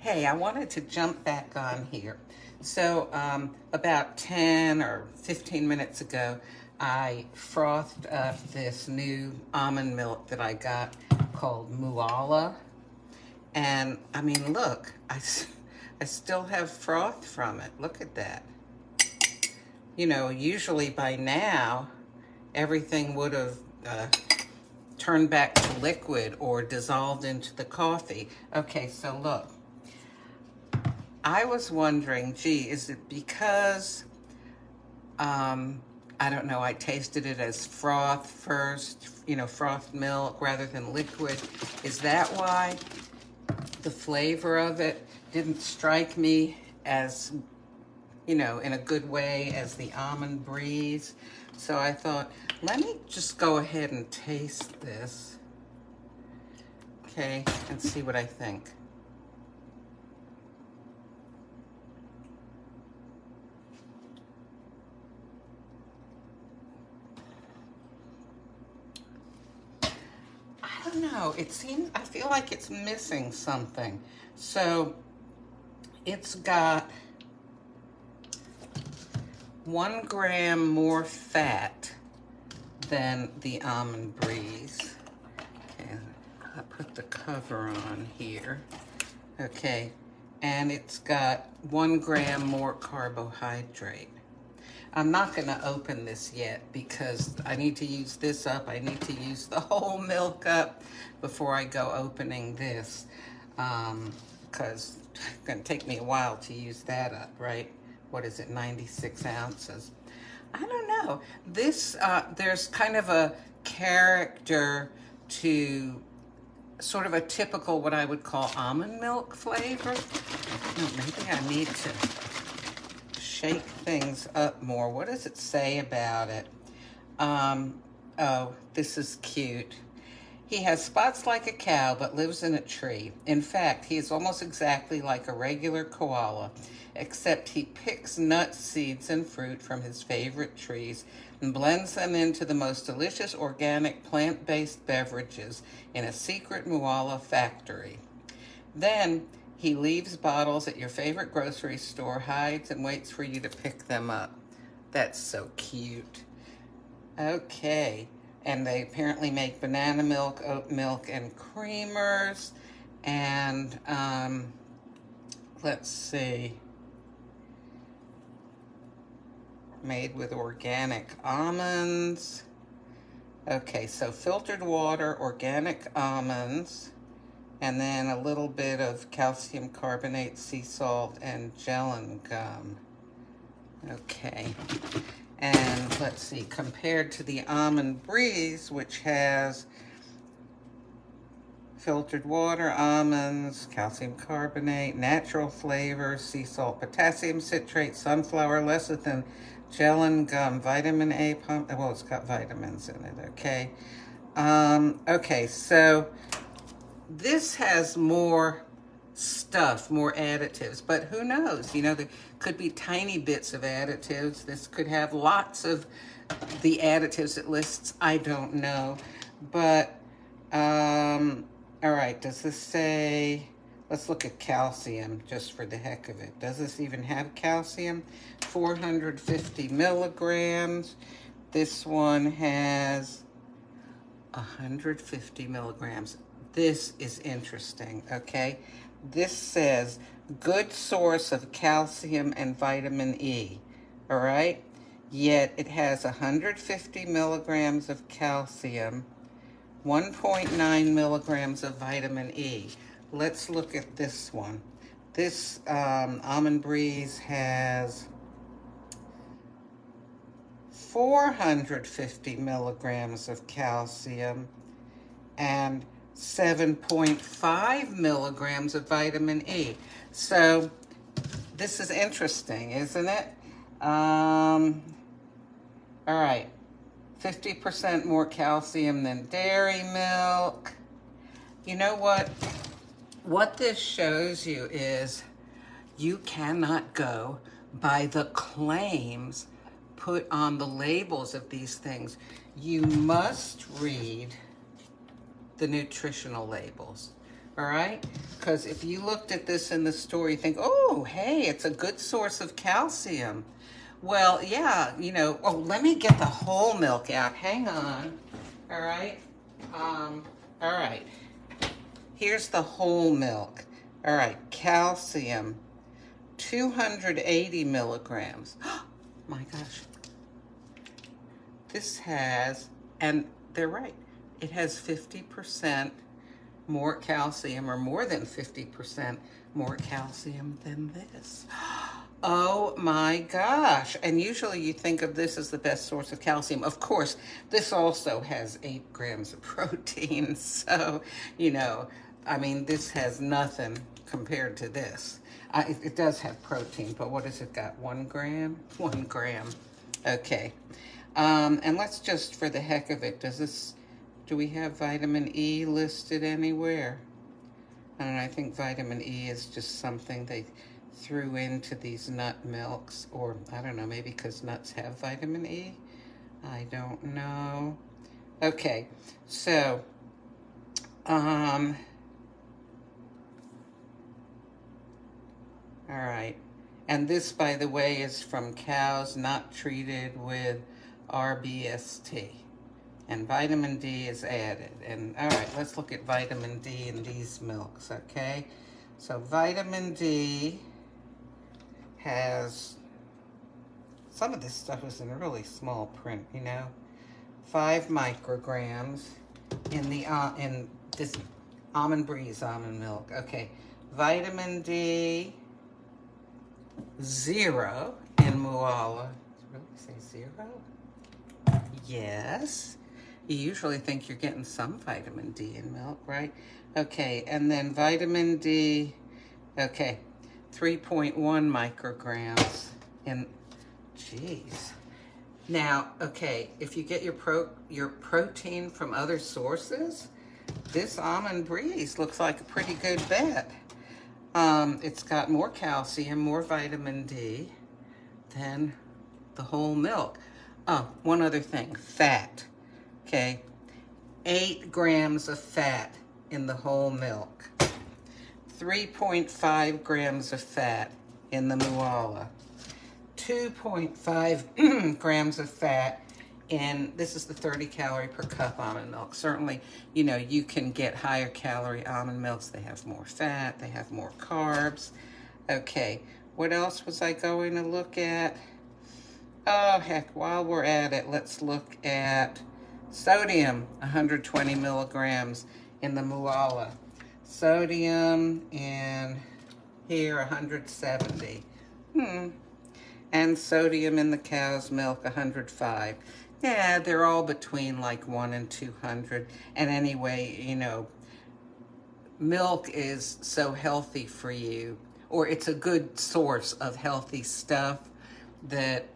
Hey, I wanted to jump back on here. So, about 10 or 15 minutes ago, I frothed up this new almond milk that I got called Mooala. And I mean, look, I still have froth from it. Look at that. You know, usually by now, everything would have turned back to liquid or dissolved into the coffee. Okay, so look. I was wondering, gee, is it because, I don't know, I tasted it as froth first, frothed milk rather than liquid. Is that why the flavor of it didn't strike me as, in a good way as the almond breeze? So I thought, let me just go ahead and taste this, okay, and see what I think. I don't know. I feel like it's missing something. So it's got 1 gram more fat than the almond breeze. Okay, I'll put the cover on here. Okay, and it's got 1 gram more carbohydrate. I'm not going to open this yet because I need to use this up. I need to use the whole milk up before I go opening this, because it's going to take me a while to use that up, right? What is it, 96 ounces? I don't know. This, there's kind of a character to sort of a typical, what I would call almond milk flavor. Oh, maybe I need to shake things up more. What does it say about it? Oh, this is cute. He has spots like a cow, but lives in a tree. In fact, he is almost exactly like a regular koala, except he picks nuts, seeds, and fruit from his favorite trees and blends them into the most delicious organic plant-based beverages in a secret Mooala factory. Then he leaves bottles at your favorite grocery store, hides, and waits for you to pick them up. That's so cute. Okay. And they apparently make banana milk, oat milk, and creamers. And let's see. Made with organic almonds. Okay, so filtered water, organic almonds, and then a little bit of calcium carbonate, sea salt, and gellan gum. Okay. And let's see, compared to the almond breeze, which has filtered water, almonds, calcium carbonate, natural flavors, sea salt, potassium citrate, sunflower lecithin, gellan gum, vitamin A pump. Well, it's got vitamins in it. Okay. Okay, so this has more stuff, more additives, but who knows? There could be tiny bits of additives. This could have lots of the additives it lists. I don't know. But, all right, does this say, let's look at calcium just for the heck of it. Does this even have calcium? 450 milligrams. This one has 150 milligrams. This is interesting, okay? This says, good source of calcium and vitamin E, all right? Yet it has 150 milligrams of calcium, 1.9 milligrams of vitamin E. Let's look at this one. This Almond Breeze has 450 milligrams of calcium and 7.5 milligrams of vitamin E. So this is interesting, isn't it? All right, 50% more calcium than dairy milk. You know what? What this shows you is you cannot go by the claims put on the labels of these things. You must read the nutritional labels. all right? Because if you looked at this in the store, you think, oh, hey, it's a good source of calcium. Well, yeah, you know, oh, let me get the whole milk out. Hang on, all right? All right, here's the whole milk. All right, calcium, 280 milligrams. My gosh. This has, and they're right, it has 50% more calcium, or more than 50% more calcium than this. Oh my gosh. And usually you think of this as the best source of calcium. Of course, this also has 8 grams of protein. So, you know, I mean, this has nothing compared to this. It does have protein, but what has it got? 1 gram? 1 gram. Okay. And let's just, for the heck of it, do we have vitamin E listed anywhere? And I think vitamin E is just something they threw into these nut milks, or I don't know, maybe because nuts have vitamin E. I don't know. Okay, so, all right. And this, by the way, is from cows not treated with RBST. And vitamin D is added. And all right, let's look at vitamin D in these milks, okay? So vitamin D has, some of this stuff is in really small print, you know? 5 micrograms in this Almond Breeze almond milk. Okay, vitamin D, 0 in Mooala. Did it really say 0? Yes. You usually think you're getting some vitamin D in milk, right? Okay, and then vitamin D, okay, 3.1 micrograms in, geez. Now, okay, if you get your protein from other sources, this Almond Breeze looks like a pretty good bet. It's got more calcium, more vitamin D than the whole milk. Oh, one other thing, fat, okay? 8 grams of fat in the whole milk. 3.5 grams of fat in the Mooala. 2.5 grams of fat in, this is the 30 calorie per cup almond milk. Certainly, you know, you can get higher calorie almond milks. They have more fat, they have more carbs. Okay, what else was I going to look at? Oh, heck, while we're at it, let's look at sodium, 120 milligrams in the Mooala. Sodium in here, 170. And sodium in the cow's milk, 105. Yeah, they're all between like 1 and 200. And anyway, you know, milk is so healthy for you, or it's a good source of healthy stuff, that,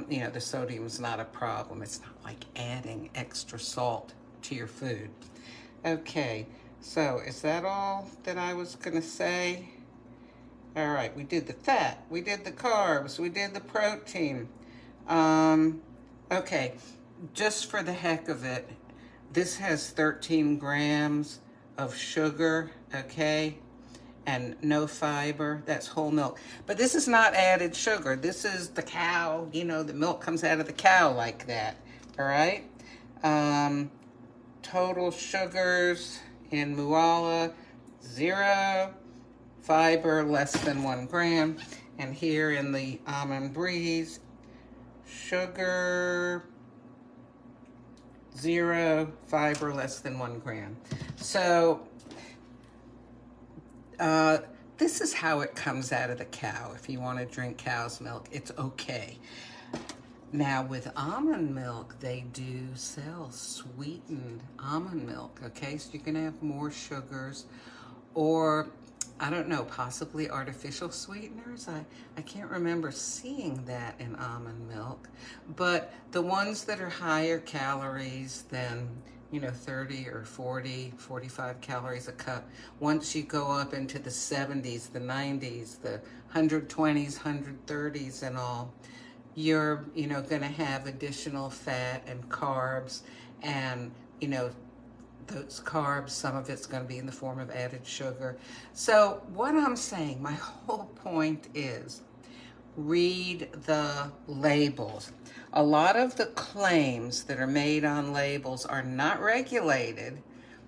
you know, the sodium is not a problem. It's not like adding extra salt to your food. Okay, so is that all that I was going to say? All right, we did the fat, we did the carbs, we did the protein. Okay, just for the heck of it, this has 13 grams of sugar, okay? And no fiber, that's whole milk. But this is not added sugar. This is the cow, you know, the milk comes out of the cow like that, all right? Total sugars in Mooala, 0. Fiber, less than 1 gram. And here in the Almond Breeze, sugar, 0. Fiber, less than 1 gram. So, this is how it comes out of the cow. If you want to drink cow's milk, it's okay. Now, with almond milk, they do sell sweetened almond milk, okay? So you can have more sugars, or, I don't know, possibly artificial sweeteners. I can't remember seeing that in almond milk. But the ones that are higher calories than, you know, 30 or 40, 45 calories a cup, once you go up into the 70s, the 90s, the 120s, 130s and all, you're, you know, going to have additional fat and carbs, and, you know, those carbs. Some of it's going to be in the form of added sugar. So what I'm saying, my whole point is, read the labels. A lot of the claims that are made on labels are not regulated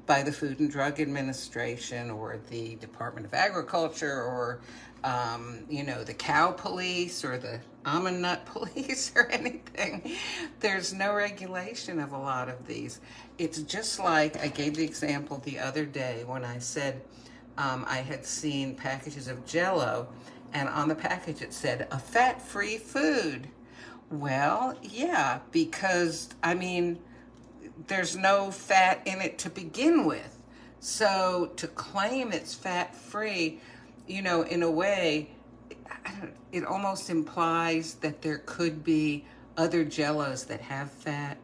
by the Food and Drug Administration or the Department of Agriculture or, the cow police or the almond nut police or anything. There's no regulation of a lot of these. It's just like I gave the example the other day when I said I had seen packages of Jell-O, and on the package it said a fat-free food. Well, yeah, because, there's no fat in it to begin with. So to claim it's fat-free, in a way, it almost implies that there could be other Jell-Os that have fat.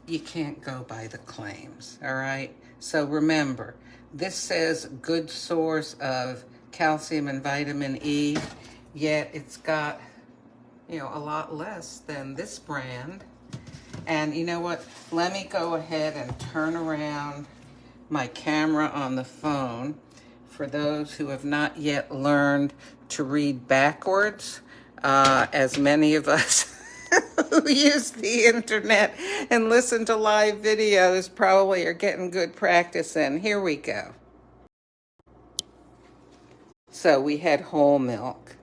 You can't go by the claims, all right? So remember, this says good source of calcium and vitamin E, yet it's got, a lot less than this brand. And you know what? Let me go ahead and turn around my camera on the phone for those who have not yet learned to read backwards, as many of us who use the internet and listen to live videos probably are getting good practice in. Here we go. So we had whole milk.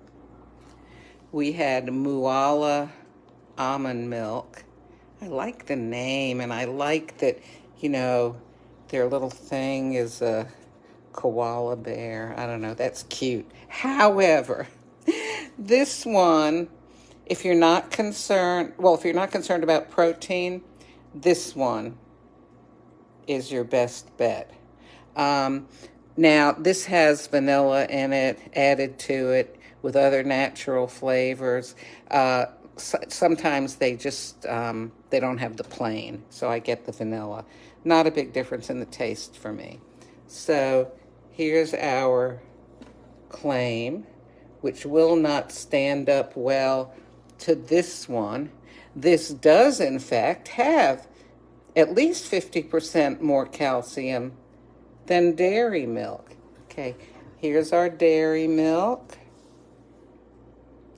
We had Mooala almond milk. I like the name, and I like that, their little thing is a koala bear. I don't know, that's cute. However, this one, if you're not concerned about protein, this one is your best bet. Now, this has vanilla in it, added to it with other natural flavors. Sometimes they just, they don't have the plain, so I get the vanilla. Not a big difference in the taste for me. So here's our claim, which will not stand up well to this one. This does, in fact, have at least 50% more calcium than dairy milk. Okay, here's our dairy milk.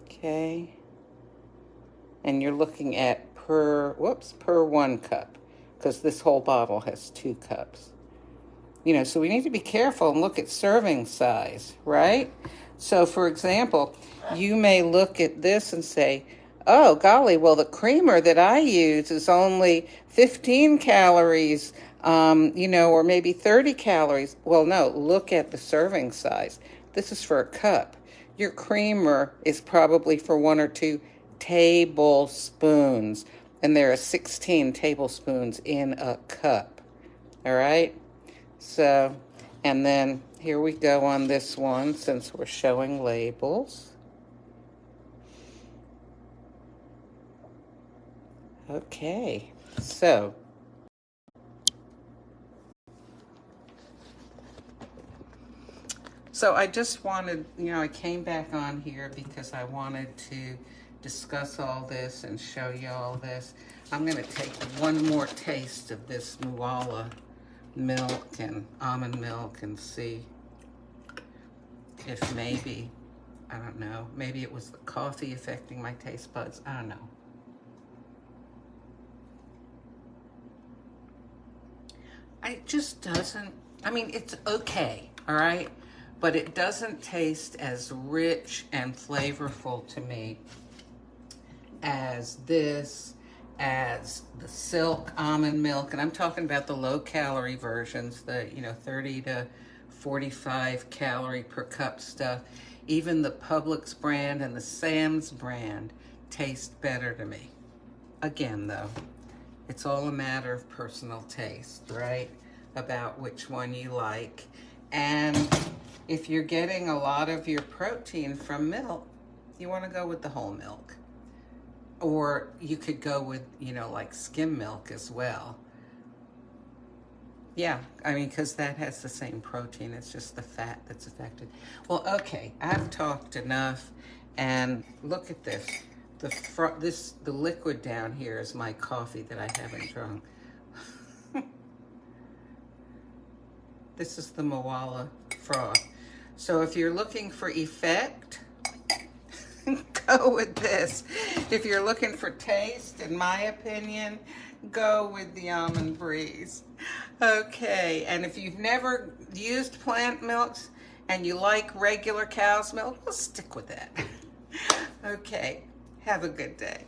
Okay. And you're looking at per 1 cup, because this whole bottle has 2 cups. So we need to be careful and look at serving size, right? So for example, you may look at this and say, oh, golly, well, the creamer that I use is only 15 calories, or maybe 30 calories. Well, no, look at the serving size. This is for a cup. Your creamer is probably for 1 or 2 tablespoons, and there are 16 tablespoons in a cup. All right? So, and then here we go on this one, since we're showing labels. Okay, so I just wanted, I came back on here because I wanted to discuss all this and show you all this. I'm going to take one more taste of this Mooala milk and almond milk and see if maybe, I don't know, maybe it was the coffee affecting my taste buds. I don't know. It just doesn't, it's okay, all right? But it doesn't taste as rich and flavorful to me as this, as the Silk almond milk. And I'm talking about the low-calorie versions, the, 30 to 45 calorie per cup stuff. Even the Publix brand and the Sam's brand taste better to me. Again, though, it's all a matter of personal taste, right? About which one you like. And if you're getting a lot of your protein from milk, you want to go with the whole milk. Or you could go with, like skim milk as well. Yeah, because that has the same protein. It's just the fat that's affected. Well, okay, I've talked enough. And look at this. The liquid down here is my coffee that I haven't drunk. This is the Mooala froth. So if you're looking for effect, go with this. If you're looking for taste, in my opinion, go with the Almond Breeze. Okay, and if you've never used plant milks and you like regular cow's milk, well, stick with that. Okay, have a good day.